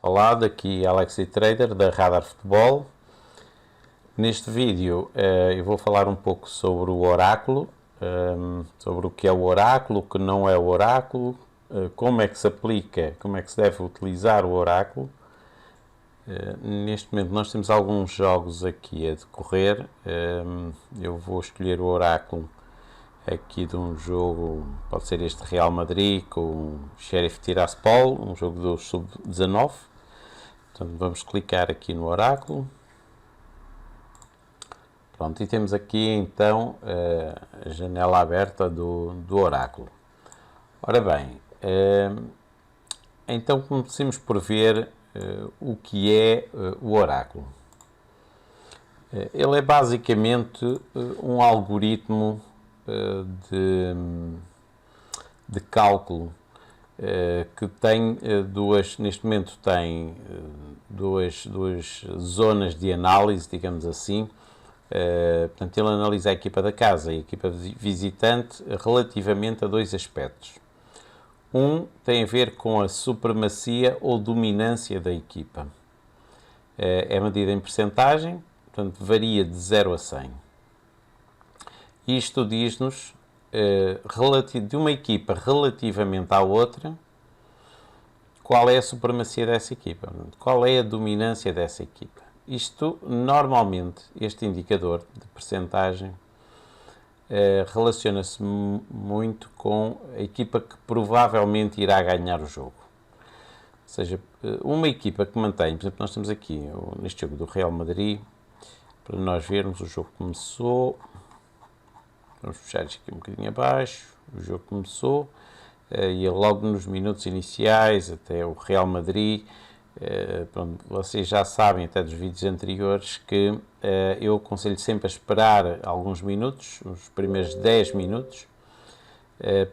Olá, daqui Alexi Trader da Radar Futebol. Neste vídeo eu vou falar um pouco sobre o oráculo, sobre o que é o oráculo, o que não é o oráculo, como é que se aplica, como é que se deve utilizar o oráculo. Neste momento nós temos alguns jogos aqui a decorrer. Eu vou escolher o oráculo aqui de um jogo, pode ser este Real Madrid com o Sheriff Tiraspol, um jogo do Sub-19. Portanto, vamos clicar aqui no oráculo. Pronto, e temos aqui então a janela aberta do oráculo. Ora bem, então comecemos por ver o que é o oráculo. Ele é basicamente um algoritmo de cálculo que tem neste momento tem duas zonas de análise, digamos assim. Portanto, ele analisa a equipa da casa e a equipa visitante relativamente a dois aspectos. Um tem a ver com a supremacia ou dominância da equipa. É medida em percentagem, portanto, varia de 0 a 100. Isto diz-nos de uma equipa relativamente à outra, qual é a supremacia dessa equipa, qual é a dominância dessa equipa. Isto, normalmente, este indicador de percentagem relaciona-se muito com a equipa que provavelmente irá ganhar o jogo. Ou seja, uma equipa que mantém, por exemplo, nós temos aqui neste jogo do Real Madrid, para nós vermos, o jogo começou. Vamos puxar isto aqui um bocadinho abaixo. O jogo começou e logo nos minutos iniciais, até o Real Madrid, pronto, vocês já sabem, até dos vídeos anteriores, que eu aconselho sempre a esperar alguns minutos, os primeiros 10 minutos,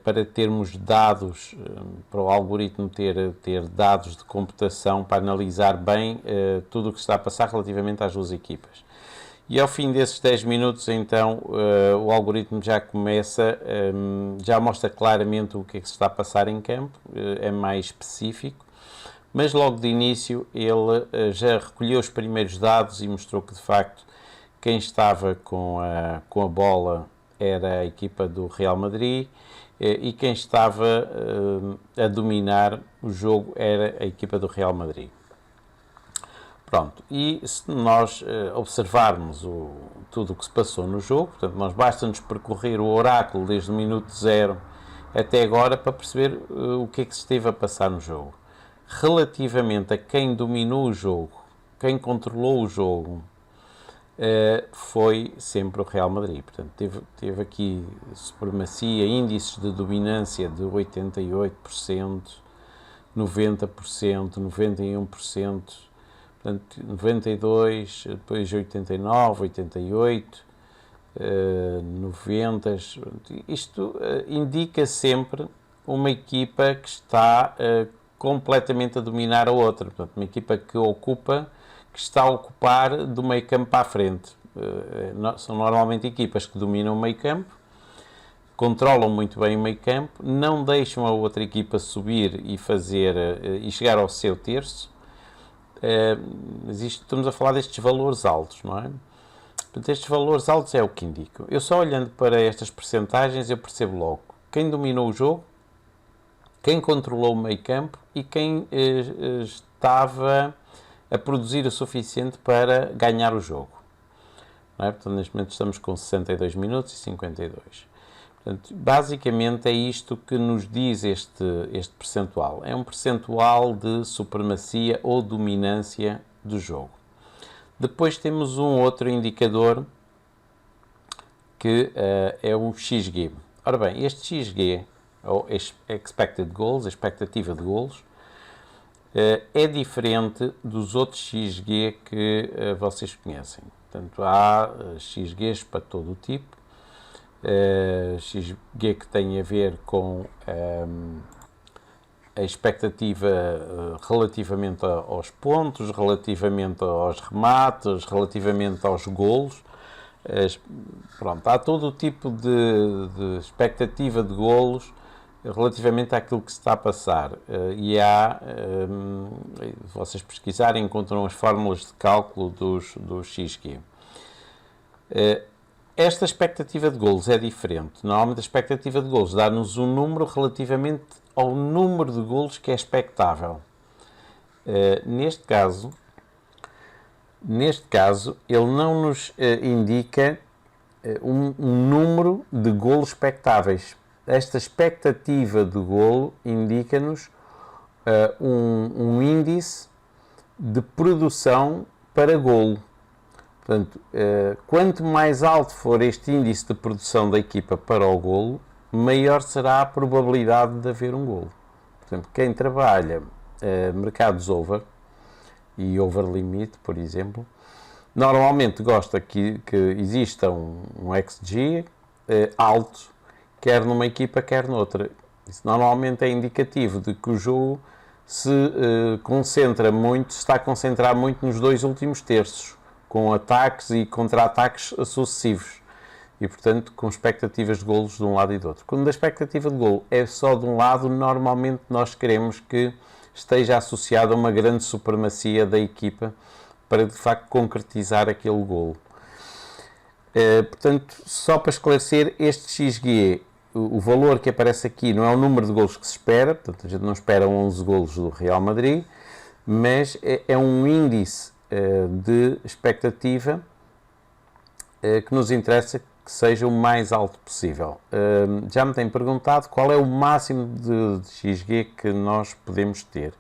para termos dados, para o algoritmo ter dados de computação para analisar bem tudo o que está a passar relativamente às duas equipas. E ao fim desses 10 minutos, então, o algoritmo já começa, já mostra claramente o que é que se está a passar em campo, é mais específico, mas logo de início ele já recolheu os primeiros dados e mostrou que, de facto, quem estava com a bola era a equipa do Real Madrid e quem estava a dominar o jogo era a equipa do Real Madrid. Pronto, e se nós observarmos tudo o que se passou no jogo, portanto, nós basta-nos percorrer o oráculo desde o minuto 0 até agora para perceber o que é que se esteve a passar no jogo. Relativamente a quem dominou o jogo, quem controlou o jogo, foi sempre o Real Madrid. Portanto, teve aqui supremacia, índices de dominância de 88%, 90%, 91%, portanto, 92, depois 89, 88, 90. Isto indica sempre uma equipa que está completamente a dominar a outra. Portanto, uma equipa que está a ocupar do meio campo para a frente. São normalmente equipas que dominam o meio campo, controlam muito bem o meio campo, não deixam a outra equipa subir e chegar ao seu terço. Mas estamos a falar destes valores altos, não é? Portanto, estes valores altos é o que indicam. Eu só olhando para estas percentagens eu percebo logo quem dominou o jogo, quem controlou o meio campo e quem estava a produzir o suficiente para ganhar o jogo. Não é? Portanto, neste momento estamos com 62 minutos e 52. Portanto, basicamente é isto que nos diz este percentual. É um percentual de supremacia ou dominância do jogo. Depois temos um outro indicador que é o XG. Ora bem, este XG, ou Expected Goals, a expectativa de golos, é diferente dos outros XG que vocês conhecem. Portanto, há XGs para todo o tipo. XG que tem a ver com a expectativa relativamente aos pontos, relativamente aos remates, relativamente aos golos. Pronto, há todo o tipo de expectativa de golos relativamente àquilo que se está a passar. Vocês pesquisarem, encontram as fórmulas de cálculo do XG. Esta expectativa de golos é diferente. Normalmente a expectativa de golos dá-nos um número relativamente ao número de golos que é expectável. Neste caso, ele não nos indica um número de golos expectáveis. Esta expectativa de golo indica-nos um índice de produção para golo. Portanto, quanto mais alto for este índice de produção da equipa para o golo, maior será a probabilidade de haver um golo. Portanto, quem trabalha mercados over e over limit, por exemplo, normalmente gosta que exista um XG alto, quer numa equipa, quer noutra. Isso normalmente é indicativo de que o jogo se está a concentrar muito nos dois últimos terços, com ataques e contra-ataques sucessivos. E, portanto, com expectativas de golos de um lado e do outro. Quando a expectativa de golo é só de um lado, normalmente nós queremos que esteja associado a uma grande supremacia da equipa para, de facto, concretizar aquele golo. Portanto, só para esclarecer, este XG, o valor que aparece aqui não é o número de golos que se espera, portanto, a gente não espera 11 golos do Real Madrid, mas é um índice de expectativa que nos interessa que seja o mais alto possível. Já me têm perguntado qual é o máximo de XG que nós podemos ter.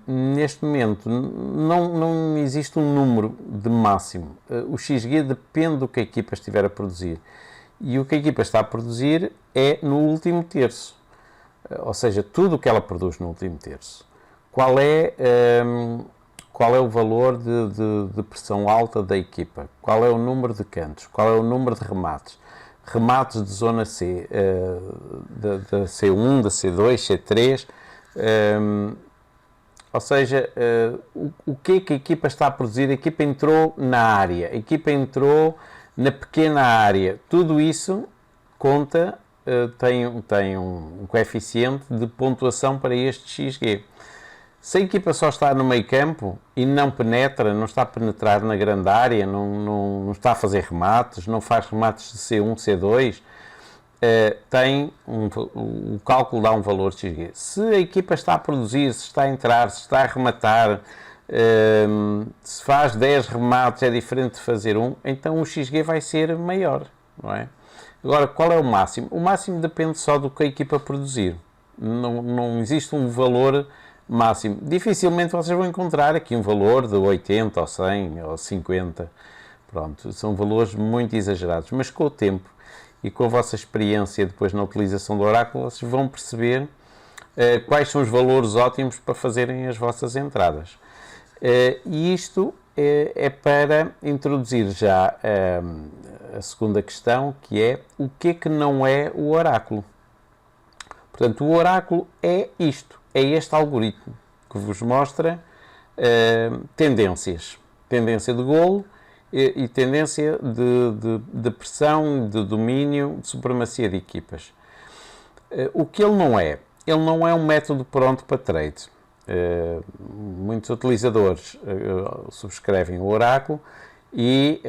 Neste momento não existe um número de máximo. O XG depende do que a equipa estiver a produzir. E o que a equipa está a produzir é no último terço. Ou seja, tudo o que ela produz no último terço. Qual é o valor de pressão alta da equipa? Qual é o número de cantos? Qual é o número de remates? Remates de zona C, da C1, da C2, C3. Ou seja, o que é que a equipa está a produzir? A equipa entrou na área, a equipa entrou na pequena área. Tudo isso conta, tem um coeficiente de pontuação para este XG. Se a equipa só está no meio campo e não penetra, não está a penetrar na grande área, não está a fazer remates, não faz remates de C1, C2, o cálculo dá um valor XG. Se a equipa está a produzir, se está a entrar, se está a rematar, se faz 10 remates é diferente de fazer um, então o XG vai ser maior, não é? Agora, qual é o máximo? O máximo depende só do que a equipa produzir. Não existe um valor máximo. Dificilmente vocês vão encontrar aqui um valor de 80 ou 100 ou 50. Pronto, são valores muito exagerados, mas com o tempo e com a vossa experiência depois na utilização do oráculo, vocês vão perceber quais são os valores ótimos para fazerem as vossas entradas. E isto é para introduzir já a segunda questão, que é o que não é o oráculo. Portanto, o oráculo é isto, é este algoritmo que vos mostra tendências. Tendência de golo e tendência de pressão, de domínio, de supremacia de equipas. O que ele não é um método pronto para trade. Muitos utilizadores subscrevem o oráculo e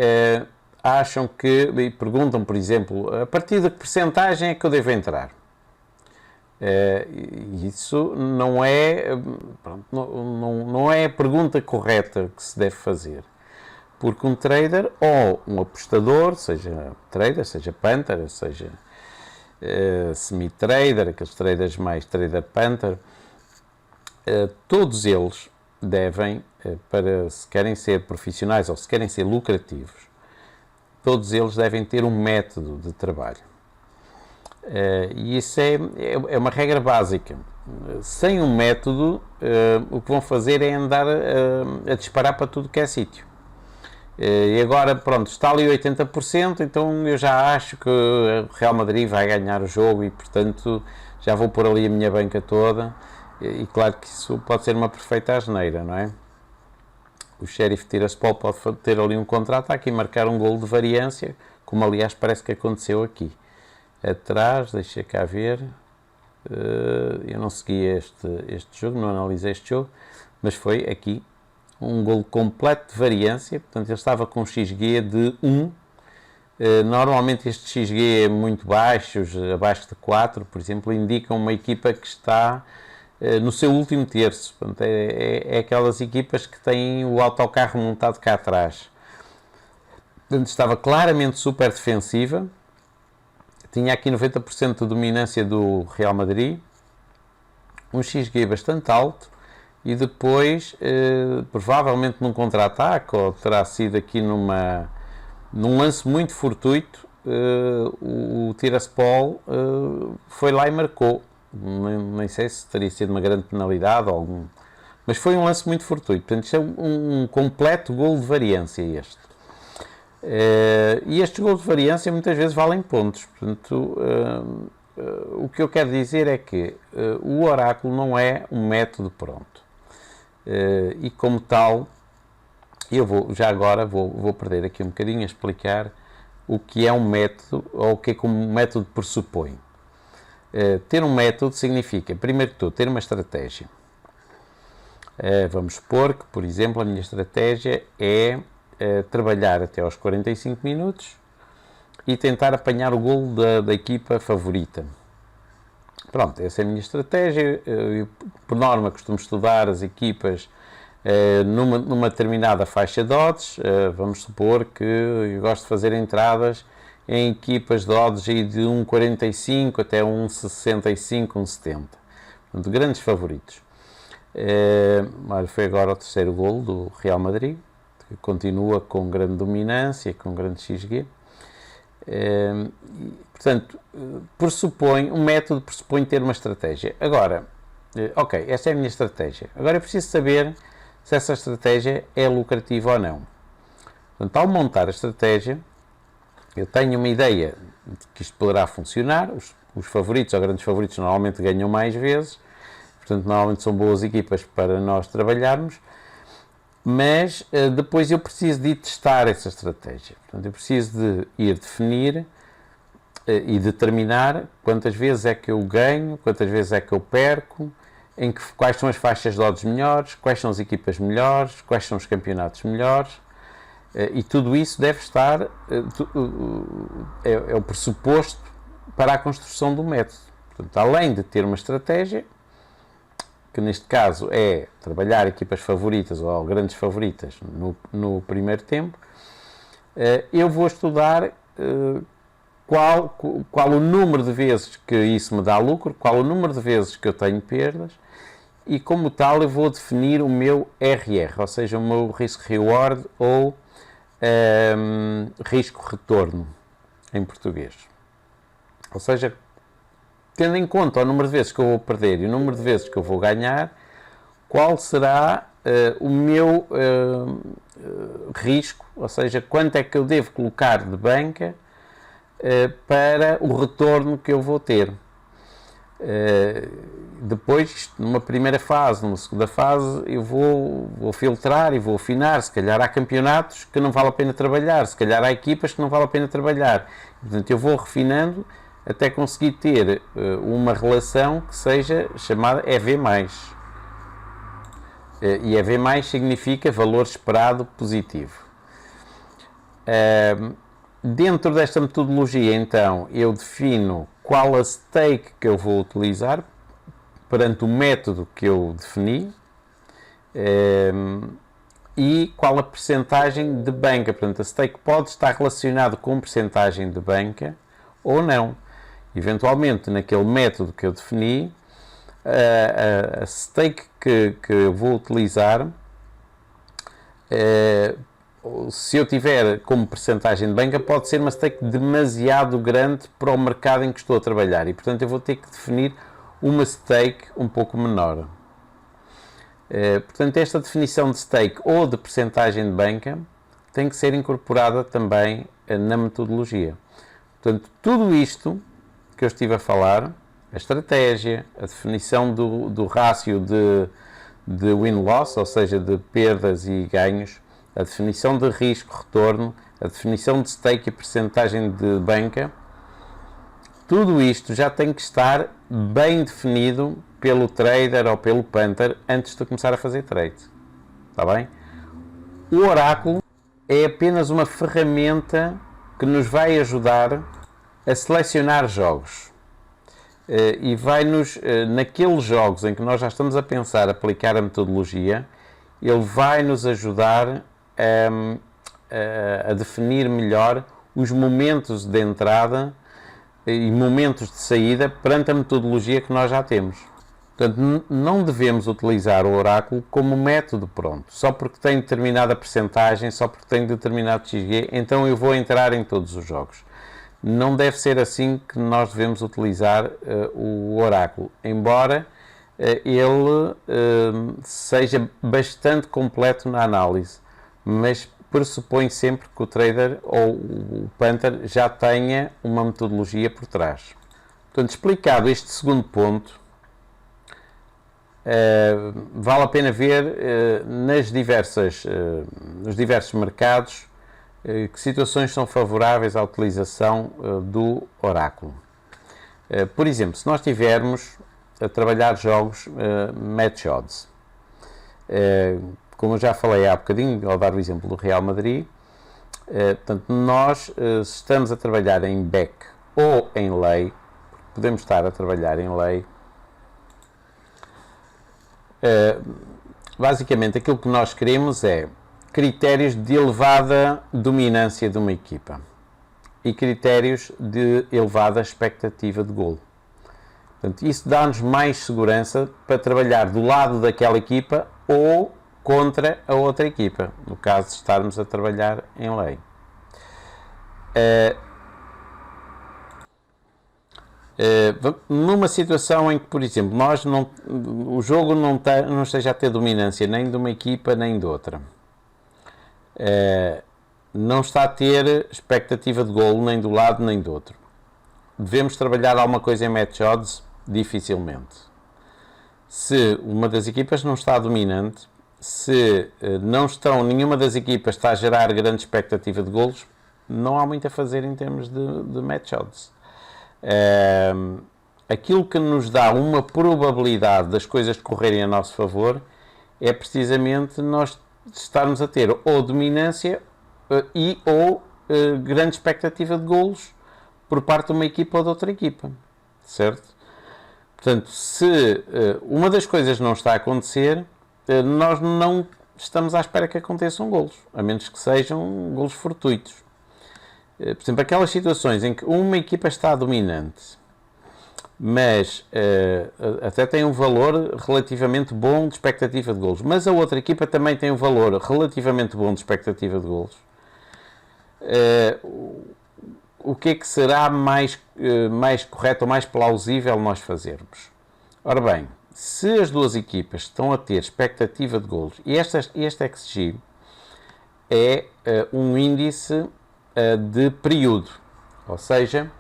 acham e perguntam, por exemplo, a partir de que percentagem é que eu devo entrar? Isso não é a pergunta correta que se deve fazer, porque um trader ou um apostador, seja trader, seja punter, seja semi-trader, aqueles traders mais trader-punter, todos eles devem, se querem ser profissionais ou se querem ser lucrativos, todos eles devem ter um método de trabalho. E isso é uma regra básica. Sem um método, o que vão fazer é andar a disparar para tudo que é sítio. E agora, pronto, está ali 80%, então eu já acho que o Real Madrid vai ganhar o jogo e, portanto, já vou pôr ali a minha banca toda. E claro que isso pode ser uma perfeita asneira, não é? O Sheriff Tiraspol pode ter ali um contra-ataque e marcar um golo de variância, como aliás parece que aconteceu aqui. atrás, deixa cá ver, eu não segui este jogo, não analisei este jogo, mas foi aqui um golo completo de variância, portanto ele estava com um XG de 1, normalmente este XG é muito baixos, abaixo de 4, por exemplo, indicam uma equipa que está no seu último terço, portanto, é aquelas equipas que têm o autocarro montado cá atrás. Portanto, estava claramente super defensiva, tinha aqui 90% de dominância do Real Madrid, um XG bastante alto, e depois, provavelmente num contra-ataque, ou terá sido aqui num lance muito fortuito, o Tiraspol foi lá e marcou. Nem sei se teria sido uma grande penalidade ou algum, mas foi um lance muito fortuito. Portanto, isto é um completo golo de variância este. E estes golos de variância muitas vezes valem pontos. Portanto, o que eu quero dizer é que o oráculo não é um método pronto. E como tal, eu vou perder aqui um bocadinho a explicar o que é um método ou o que é que um método pressupõe. Ter um método significa, primeiro que tudo, ter uma estratégia. Vamos supor que, por exemplo, a minha estratégia é trabalhar até aos 45 minutos e tentar apanhar o golo da equipa favorita. Pronto, essa é a minha estratégia. Eu, por norma, costumo estudar as equipas numa determinada faixa de odds. Vamos supor que eu gosto de fazer entradas em equipas de odds de 1,45 até 1,65, 1,70. Portanto, grandes favoritos. Foi agora o terceiro golo do Real Madrid, que continua com grande dominância, com grande XG. Portanto, um método pressupõe ter uma estratégia. Agora, ok, esta é a minha estratégia. Agora eu preciso saber se essa estratégia é lucrativa ou não. Portanto, ao montar a estratégia, eu tenho uma ideia de que isto poderá funcionar. Os favoritos ou grandes favoritos normalmente ganham mais vezes, portanto, normalmente são boas equipas para nós trabalharmos, mas depois eu preciso de ir testar essa estratégia. Portanto, eu preciso de ir definir e determinar quantas vezes é que eu ganho, quantas vezes é que eu perco, quais são as faixas de odds melhores, quais são as equipas melhores, quais são os campeonatos melhores. E tudo isso deve estar, é o pressuposto para a construção do método. Portanto, além de ter uma estratégia, que neste caso é trabalhar equipas favoritas ou grandes favoritas no primeiro tempo, eu vou estudar qual o número de vezes que isso me dá lucro, qual o número de vezes que eu tenho perdas, e como tal eu vou definir o meu RR, ou seja, o meu risk-reward ou risco-retorno, em português. Ou seja, tendo em conta o número de vezes que eu vou perder e o número de vezes que eu vou ganhar, qual será o meu risco, ou seja, quanto é que eu devo colocar de banca para o retorno que eu vou ter. Depois, numa primeira fase, numa segunda fase, eu vou filtrar e vou afinar. Se calhar há campeonatos que não vale a pena trabalhar, se calhar há equipas que não vale a pena trabalhar. Portanto, eu vou refinando até conseguir ter uma relação que seja chamada EV+. E EV+ significa valor esperado positivo. Dentro desta metodologia, então, eu defino qual a stake que eu vou utilizar perante o método que eu defini e qual a percentagem de banca. Portanto, a stake pode estar relacionado com percentagem de banca ou não. Eventualmente, naquele método que eu defini, a stake que eu vou utilizar, se eu tiver como percentagem de banca, pode ser uma stake demasiado grande para o mercado em que estou a trabalhar e, portanto, eu vou ter que definir uma stake um pouco menor. Portanto, esta definição de stake ou de percentagem de banca tem que ser incorporada também na metodologia. Portanto, tudo isto que eu estive a falar, a estratégia, a definição do rácio de win-loss, ou seja, de perdas e ganhos, a definição de risco-retorno, a definição de stake e percentagem de banca, tudo isto já tem que estar bem definido pelo trader ou pelo punter antes de começar a fazer trade. Está bem? O oráculo é apenas uma ferramenta que nos vai ajudar a selecionar jogos. E vai-nos, naqueles jogos em que nós já estamos a pensar aplicar a metodologia, ele vai nos ajudar a definir melhor os momentos de entrada e momentos de saída perante a metodologia que nós já temos. Portanto, não devemos utilizar o oráculo como método pronto, só porque tem determinada percentagem, só porque tem determinado XG, então eu vou entrar em todos os jogos. Não deve ser assim que nós devemos utilizar o oráculo, embora ele seja bastante completo na análise, mas pressupõe sempre que o trader ou o punter já tenha uma metodologia por trás. Portanto, explicado este segundo ponto, vale a pena ver nos diversos mercados que situações são favoráveis à utilização do oráculo. Por exemplo, se nós estivermos a trabalhar jogos match odds, como eu já falei há bocadinho, ao dar o exemplo do Real Madrid, portanto, nós se estamos a trabalhar em back ou em lay, podemos estar a trabalhar em lay, basicamente aquilo que nós queremos é critérios de elevada dominância de uma equipa e critérios de elevada expectativa de golo. Portanto, isso dá-nos mais segurança para trabalhar do lado daquela equipa ou contra a outra equipa, no caso de estarmos a trabalhar em lay. Numa situação em que, por exemplo, o jogo não esteja a ter dominância nem de uma equipa nem de outra, não está a ter expectativa de golo nem do lado nem do outro, devemos trabalhar alguma coisa em match odds? Dificilmente. Se uma das equipas não está dominante, se nenhuma das equipas está a gerar grande expectativa de golos, não há muito a fazer em termos de match odds. Aquilo que nos dá uma probabilidade das coisas correrem a nosso favor é precisamente nós estarmos a ter ou dominância ou grande expectativa de golos por parte de uma equipa ou de outra equipa, certo? Portanto, se uma das coisas não está a acontecer, nós não estamos à espera que aconteçam golos, a menos que sejam golos fortuitos. Por exemplo, aquelas situações em que uma equipa está dominante, mas até tem um valor relativamente bom de expectativa de golos, mas a outra equipa também tem um valor relativamente bom de expectativa de golos, o que é que será mais correto ou mais plausível nós fazermos? Ora bem, se as duas equipas estão a ter expectativa de golos, e este XG é um índice de período, ou seja,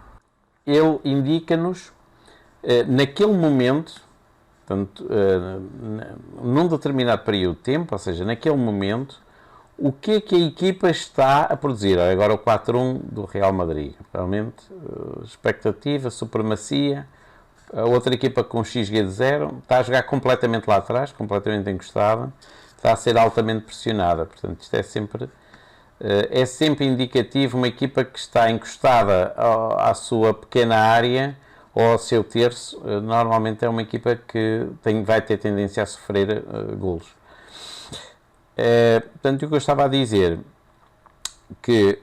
ele indica-nos naquele momento, portanto, num determinado período de tempo, ou seja, naquele momento, o que é que a equipa está a produzir? Agora o 4-1 do Real Madrid, realmente, expectativa, supremacia, a outra equipa com XG de 0, está a jogar completamente lá atrás, completamente encostada, está a ser altamente pressionada, portanto isto é sempre indicativo, uma equipa que está encostada à sua pequena área ou ao seu terço, normalmente é uma equipa que vai ter tendência a sofrer golos. Portanto, o que eu estava a dizer, que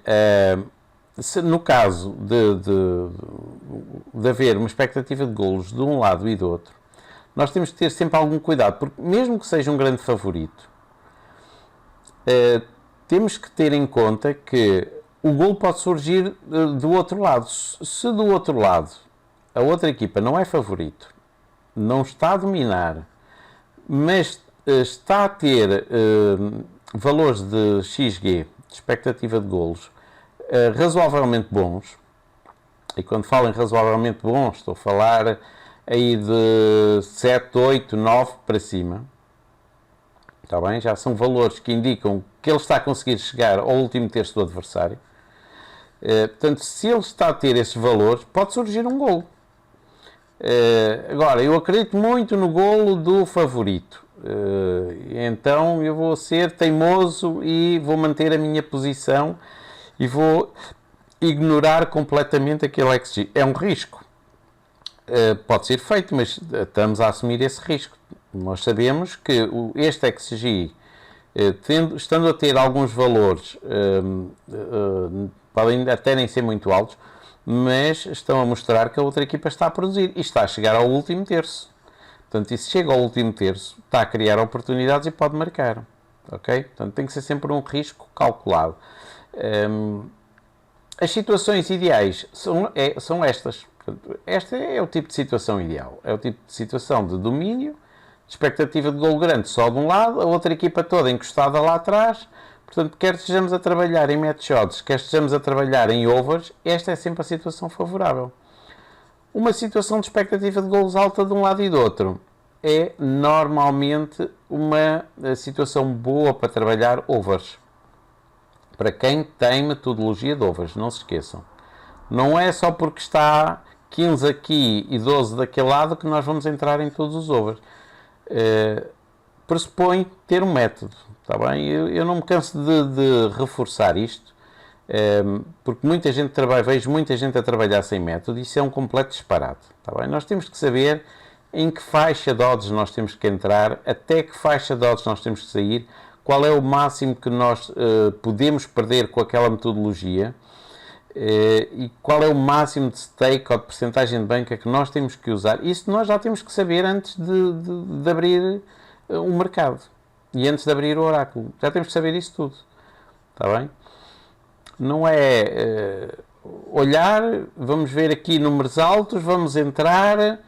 se no caso de haver uma expectativa de golos de um lado e do outro, nós temos que ter sempre algum cuidado, porque mesmo que seja um grande favorito, temos que ter em conta que o golo pode surgir do outro lado. Se do outro lado a outra equipa não é favorito, não está a dominar, mas está a ter valores de XG, de expectativa de golos, razoavelmente bons, e quando falo em razoavelmente bons, estou a falar aí de 7, 8, 9 para cima, está bem? Já são valores que indicam que ele está a conseguir chegar ao último terço do adversário. Portanto, se ele está a ter esses valores, pode surgir um golo. Agora, eu acredito muito no golo do favorito. Então eu vou ser teimoso e vou manter a minha posição e vou ignorar completamente aquele XG. É um risco. Pode ser feito, mas estamos a assumir esse risco. Nós sabemos que este XG, estando a ter alguns valores, podem até nem ser muito altos, mas estão a mostrar que a outra equipa está a produzir e está a chegar ao último terço. Portanto, e se chega ao último terço, está a criar oportunidades e pode marcar. Ok? Portanto, tem que ser sempre um risco calculado. As situações ideais são estas. Portanto, este é o tipo de situação ideal. É o tipo de situação de domínio, de expectativa de gol grande só de um lado, a outra equipa toda encostada lá atrás. Portanto, quer estejamos a trabalhar em match shots, quer estejamos a trabalhar em overs, esta é sempre a situação favorável. Uma situação de expectativa de golos alta de um lado e do outro é normalmente uma situação boa para trabalhar overs. Para quem tem metodologia de overs, não se esqueçam. Não é só porque está 15 aqui e 12 daquele lado que nós vamos entrar em todos os overs. Pressupõe ter um método, está bem? Eu não me canso de reforçar isto, porque muita gente vejo muita gente a trabalhar sem método e isso é um completo disparate, está bem? Nós temos que saber em que faixa de odds nós temos que entrar, até que faixa de odds nós temos que sair, qual é o máximo que nós podemos perder com aquela metodologia e qual é o máximo de stake ou de percentagem de banca que nós temos que usar. Isso nós já temos que saber antes de abrir um mercado e antes de abrir o oráculo. Já temos que saber isso tudo, está bem? Não é olhar, vamos ver aqui números altos, vamos entrar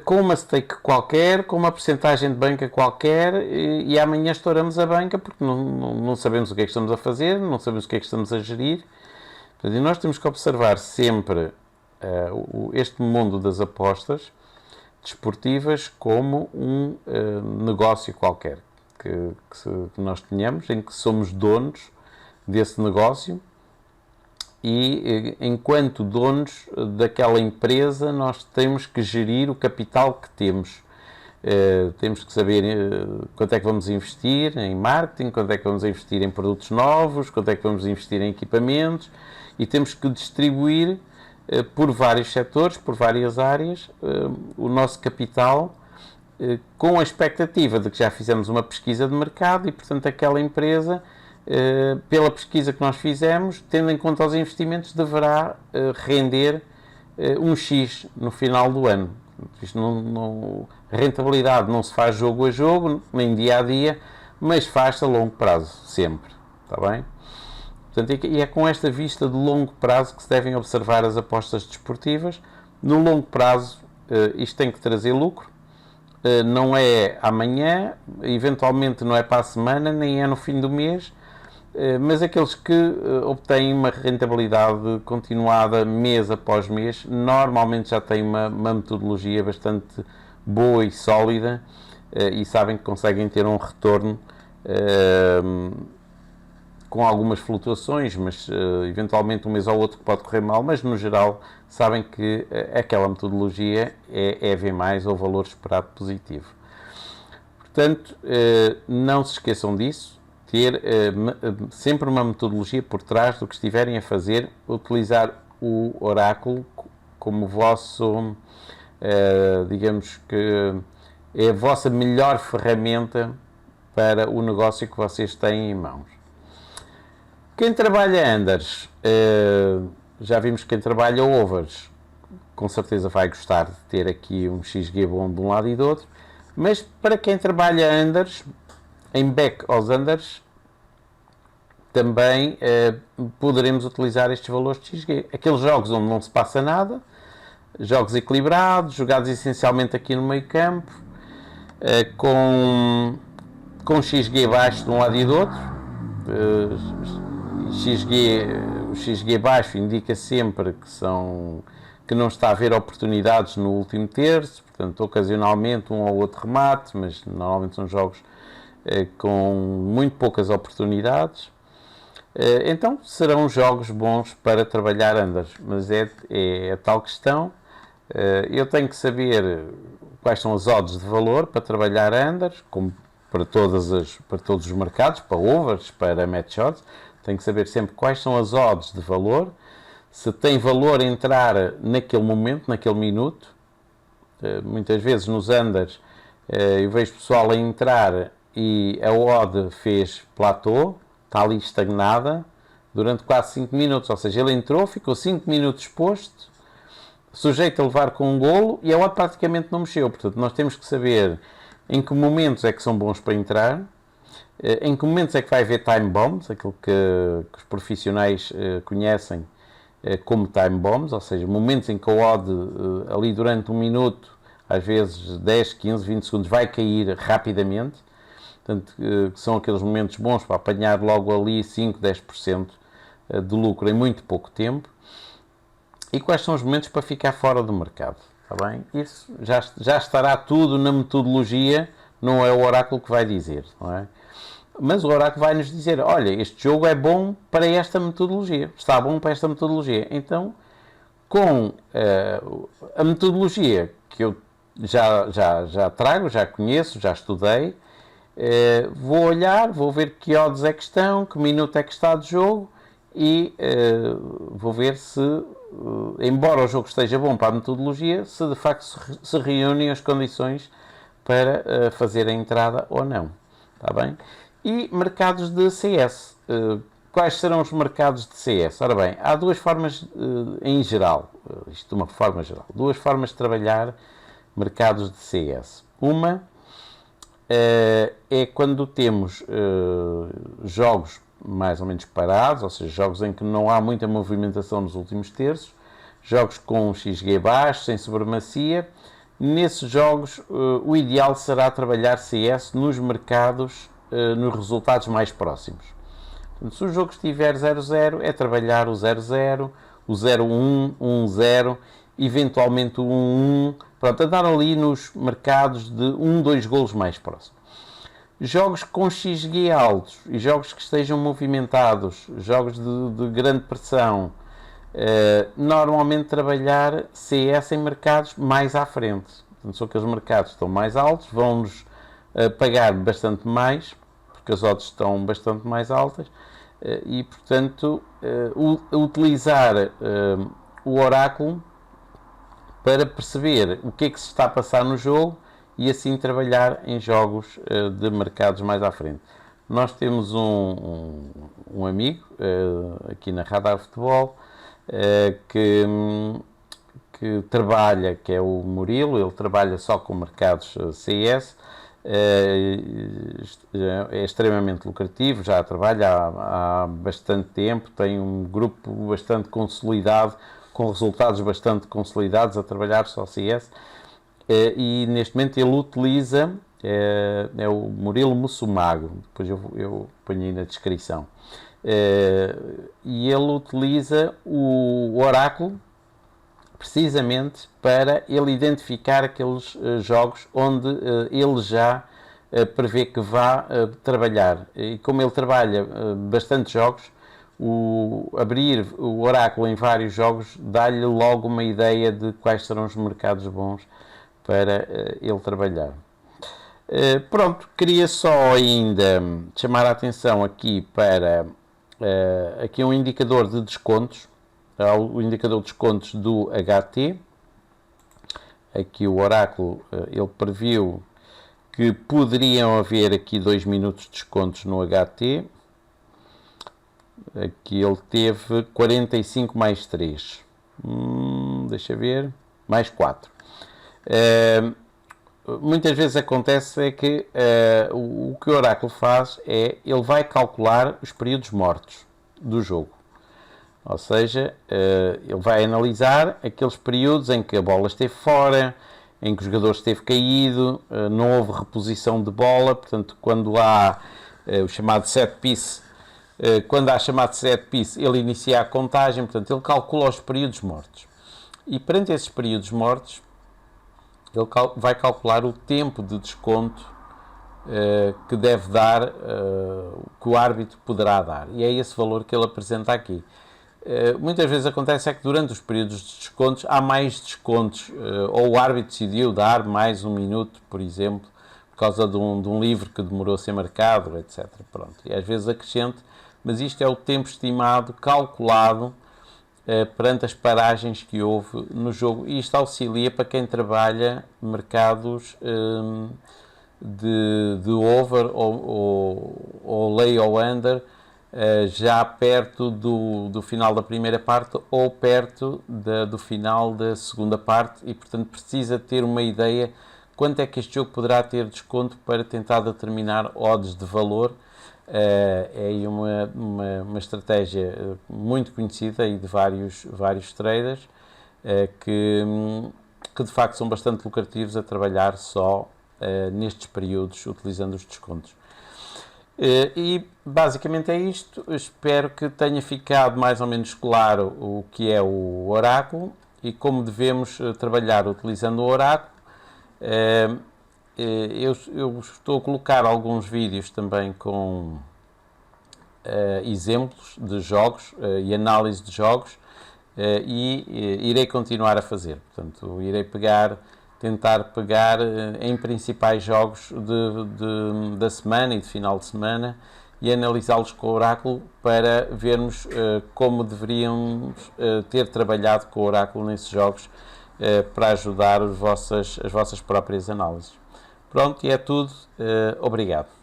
com uma stake qualquer, com uma percentagem de banca qualquer e amanhã estouramos a banca porque não sabemos o que é que estamos a fazer, não sabemos o que é que estamos a gerir. Portanto, nós temos que observar sempre este mundo das apostas desportivas como um negócio qualquer que nós tenhamos, em que somos donos desse negócio e enquanto donos daquela empresa nós temos que gerir o capital que temos. Temos que saber quanto é que vamos investir em marketing, quanto é que vamos investir em produtos novos, quanto é que vamos investir em equipamentos e temos que distribuir por vários setores, por várias áreas, o nosso capital com a expectativa de que já fizemos uma pesquisa de mercado e, portanto, aquela empresa, pela pesquisa que nós fizemos, tendo em conta os investimentos, deverá render um X no final do ano. Isto a rentabilidade não se faz jogo a jogo, nem dia a dia, mas faz-se a longo prazo, sempre. Está bem? Portanto, e é com esta vista de longo prazo que se devem observar as apostas desportivas. No longo prazo, isto tem que trazer lucro. Não é amanhã, eventualmente não é para a semana, nem é no fim do mês, mas aqueles que obtêm uma rentabilidade continuada mês após mês, normalmente já têm uma metodologia bastante boa e sólida e sabem que conseguem ter um retorno com algumas flutuações, mas eventualmente um mês ou outro que pode correr mal, mas no geral sabem que aquela metodologia é V+, ou valor esperado positivo. Portanto, não se esqueçam disso, ter sempre uma metodologia por trás do que estiverem a fazer, utilizar o oráculo como vosso, digamos que é a vossa melhor ferramenta para o negócio que vocês têm em mãos. Quem trabalha unders, já vimos que quem trabalha overs, com certeza vai gostar de ter aqui um XG bom de um lado e do outro, mas para quem trabalha unders, em back aos unders, também poderemos utilizar estes valores de XG. Aqueles jogos onde não se passa nada, jogos equilibrados, jogados essencialmente aqui no meio campo, com XG baixo de um lado e do outro. O XG baixo indica sempre que não está a haver oportunidades no último terço, portanto, ocasionalmente um ou outro remate, mas normalmente são jogos com muito poucas oportunidades. Então serão jogos bons para trabalhar unders, mas é a tal questão. Eu tenho que saber quais são as odds de valor para trabalhar unders, como para todos os mercados, para overs, para match odds. Tenho que saber sempre quais são as odds de valor, se tem valor entrar naquele momento, naquele minuto. Muitas vezes nos unders eu vejo pessoal a entrar e a odd fez platô, está ali estagnada durante quase 5 minutos, ou seja, ele entrou, ficou 5 minutos exposto, sujeito a levar com um golo e a odd praticamente não mexeu. Portanto, nós temos que saber em que momentos é que são bons para entrar, em que momentos é que vai haver time bombs, aquilo que os profissionais conhecem como time bombs, ou seja, momentos em que a odd ali durante um minuto, às vezes 10, 15, 20 segundos, vai cair rapidamente. Portanto, que são aqueles momentos bons para apanhar logo ali 5, 10% de lucro em muito pouco tempo. E quais são os momentos para ficar fora do mercado? Está bem? Isso já estará tudo na metodologia, não é o oráculo que vai dizer, não é? Mas o oráculo vai nos dizer, olha, este jogo é bom para esta metodologia, está bom para esta metodologia. Então, com a metodologia que eu já trago, já conheço, já estudei, vou olhar, vou ver que odds é que estão, que minuto é que está de jogo e vou ver se, embora o jogo esteja bom para a metodologia, se de facto se reúnem as condições para fazer a entrada ou não. Está bem? E mercados de CS. Quais serão os mercados de CS? Ora bem, há duas formas em geral, isto de uma forma geral, duas formas de trabalhar mercados de CS. Uma é quando temos jogos mais ou menos parados, ou seja, jogos em que não há muita movimentação nos últimos terços, jogos com XG baixo, sem supremacia. Nesses jogos, o ideal será trabalhar CS nos mercados, nos resultados mais próximos. Portanto, se o jogo estiver 0-0, é trabalhar o 0-0, o 0-1, o 1-0, eventualmente o 1-1, pronto, andar ali nos mercados de 1-2 golos mais próximos. Jogos com XG altos e jogos que estejam movimentados, jogos de grande pressão, normalmente trabalhar CS em mercados mais à frente. Portanto, são aqueles mercados que estão mais altos, vão-nos pagar bastante mais, porque as odds estão bastante mais altas, e, portanto, utilizar o oráculo para perceber o que é que se está a passar no jogo e assim trabalhar em jogos de mercados mais à frente. Nós temos um amigo aqui na Radar Futebol que trabalha, que é o Murilo, ele trabalha só com mercados CS, é extremamente lucrativo, já trabalha há bastante tempo, tem um grupo bastante consolidado, com resultados bastante consolidados a trabalhar só CS, e neste momento ele utiliza, é o Murilo Mussumago, depois eu ponho aí na descrição, e ele utiliza o oráculo precisamente para ele identificar aqueles jogos onde ele já prevê que vá trabalhar. E como ele trabalha bastante jogos, abrir o oráculo em vários jogos dá-lhe logo uma ideia de quais serão os mercados bons para ele trabalhar. Pronto, queria só ainda chamar a atenção aqui para aqui um indicador de descontos, o indicador de descontos do HT. Aqui o oráculo ele previu que poderiam haver aqui 2 minutos de descontos no HT. Aqui ele teve 45 mais 3. Deixa ver. Mais 4. Muitas vezes acontece é que o que o oráculo faz é, ele vai calcular os períodos mortos do jogo. Ou seja, ele vai analisar aqueles períodos em que a bola esteve fora, em que o jogador esteve caído, não houve reposição de bola, portanto, quando há o chamado set piece, quando há chamado set piece, ele inicia a contagem, portanto, ele calcula os períodos mortos. E perante esses períodos mortos, ele vai calcular o tempo de desconto que deve dar, que o árbitro poderá dar. E é esse valor que ele apresenta aqui. Muitas vezes acontece é que durante os períodos de descontos há mais descontos, ou o árbitro decidiu dar mais um minuto, por exemplo, por causa de um livro que demorou a ser marcado, etc. Pronto. E às vezes acrescente, mas isto é o tempo estimado, calculado, perante as paragens que houve no jogo, e isto auxilia para quem trabalha mercados de over ou lay ou under, já perto do final da primeira parte ou perto do final da segunda parte, e portanto precisa ter uma ideia quanto é que este jogo poderá ter desconto para tentar determinar odds de valor. É aí uma estratégia muito conhecida e de vários traders que de facto são bastante lucrativos a trabalhar só nestes períodos utilizando os descontos. E basicamente é isto. Espero que tenha ficado mais ou menos claro o que é o oráculo e como devemos trabalhar utilizando o oráculo. Eu estou a colocar alguns vídeos também com exemplos de jogos e análise de jogos, e irei continuar a fazer. Portanto, irei tentar pegar em principais jogos da semana e de final de semana e analisá-los com o oráculo para vermos como deveríamos ter trabalhado com o oráculo nesses jogos, para ajudar as vossas próprias análises. Pronto, e é tudo. Obrigado.